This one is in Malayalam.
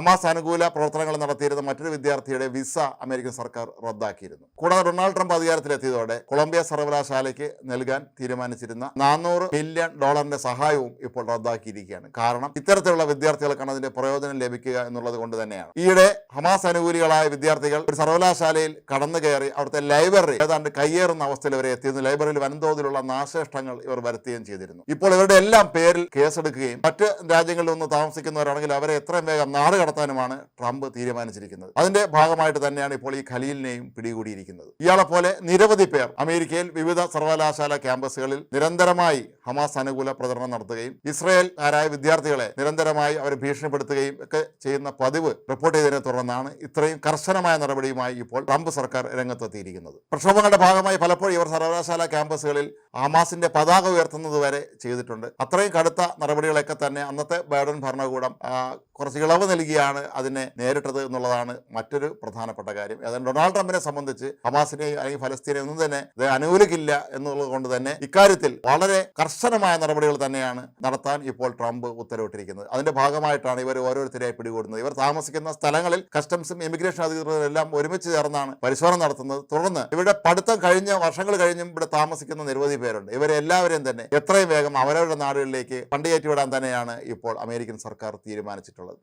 ഹമാസ് അനുകൂല പ്രവർത്തനങ്ങൾ നടത്തിയിരുന്ന മറ്റൊരു വിദ്യാർത്ഥിയുടെ വിസ അമേരിക്കൻ സർക്കാർ റദ്ദാക്കിയിരുന്നു. കൂടാതെ ഡൊണാൾഡ് ട്രംപ് അധികാരത്തിലെത്തിയതോടെ കൊളംബിയ സർവകലാശാലയ്ക്ക് നൽകാൻ തീരുമാനിച്ചിരുന്ന $400 മില്യൺ സഹായവും ഇപ്പോൾ റദ്ദാക്കിയിരിക്കുകയാണ്. കാരണം ഇത്തരത്തിലുള്ള വിദ്യാർത്ഥികൾക്കാണ് അതിന്റെ പ്രയോജനം ലഭിക്കുക എന്നുള്ളത് കൊണ്ട് തന്നെയാണ്. ഈയിടെ ഹമാസ് അനുകൂലികളായ വിദ്യാർത്ഥികൾ ഒരു സർവകലാശാലയിൽ കടന്നു കയറി അവിടുത്തെ ലൈബ്രറി ഏതാണ്ട് കയ്യേറുന്ന അവസ്ഥയിൽ വരെ എത്തിയിരുന്നു. ലൈബ്രറിയിൽ വൻതോതിലുള്ള നാശനഷ്ടങ്ങൾ ഇവർ വരുത്തുകയും ചെയ്തിരുന്നു. ഇപ്പോൾ ഇവരുടെ എല്ലാം പേരിൽ കേസെടുക്കുകയും മറ്റ് രാജ്യങ്ങളിൽ നിന്ന് താമസിക്കുന്നവരാണെങ്കിൽ അവരെ എത്രയും വേഗം നാട് കടത്താനുമാണ് ട്രംപ് തീരുമാനിച്ചിരിക്കുന്നത്. അതിന്റെ ഭാഗമായിട്ട് തന്നെയാണ് ഇപ്പോൾ ഈ ഖലീലിനെയും പിടികൂടിയിരിക്കുന്നത്. ഇയാളെ പോലെ നിരവധി പേർ അമേരിക്കയിൽ വിവിധ സർവകലാശാല ക്യാമ്പസുകളിൽ നിരന്തരമായി ഹമാസ് അനുകൂല പ്രചരണം നടത്തുകയും ഇസ്രായേൽക്കാരായ വിദ്യാർത്ഥികളെ നിരന്തരമായി അവരെ ഭീഷണിപ്പെടുത്തുകയും ഒക്കെ ചെയ്യുന്ന പതിവ് റിപ്പോർട്ട് ചെയ്തതിനെ തുടർന്നാണ് ഇത്രയും കർശനമായ നടപടിയുമായി ഇപ്പോൾ ട്രംപ് സർക്കാർ രംഗത്തെത്തിയിരിക്കുന്നത്. പ്രക്ഷോഭങ്ങളുടെ ഭാഗമായി പലപ്പോഴും ഇവർ സർവകലാശാല ക്യാമ്പസുകളിൽ ഹമാസിന്റെ പതാക ഉയർത്തുന്നത് വരെ ചെയ്തിട്ടുണ്ട്. അത്രയും കടുത്ത നടപടികളൊക്കെ തന്നെ അന്നത്തെ ബൈഡൻ ഭരണകൂടം കുറച്ച് ഇളവ് നൽകിയാണ് അതിനെ നേരിട്ടത് എന്നുള്ളതാണ് മറ്റൊരു പ്രധാനപ്പെട്ട കാര്യം. ഏതാണ്ട് ഡൊണാൾഡ് ട്രംപിനെ സംബന്ധിച്ച് ഹമാസിനെ അല്ലെങ്കിൽ ഫലസ്തീനെ ഒന്നും തന്നെ അനുകൂലിക്കില്ല എന്നുള്ളത് കൊണ്ട് തന്നെ ഇക്കാര്യത്തിൽ വളരെ കർശനമായ നടപടികൾ തന്നെയാണ് നടത്താൻ ഇപ്പോൾ ട്രംപ് ഉത്തരവിട്ടിരിക്കുന്നത്. അതിന്റെ ഭാഗമായിട്ടാണ് ഇവർ ഓരോരുത്തരെയായി പിടികൂടുന്നത്. ഇവർ താമസിക്കുന്ന സ്ഥലങ്ങളിൽ കസ്റ്റംസും ഇമിഗ്രേഷൻ അധികൃതരും എല്ലാം ഒരുമിച്ച് ചേർന്നാണ് പരിശോധന നടത്തുന്നത്. തുടർന്ന് ഇവരുടെ പഠിത്തം കഴിഞ്ഞ വർഷങ്ങൾ കഴിഞ്ഞും ഇവിടെ താമസിക്കുന്ന നിരവധി പേരുണ്ട്. ഇവരെല്ലാവരെയും തന്നെ എത്രയും വേഗം അവരവരുടെ നാടുകളിലേക്ക് കയറ്റിവിടാൻ തന്നെയാണ് ഇപ്പോൾ അമേരിക്കൻ സർക്കാർ തീരുമാനിച്ചിട്ടുള്ളത്.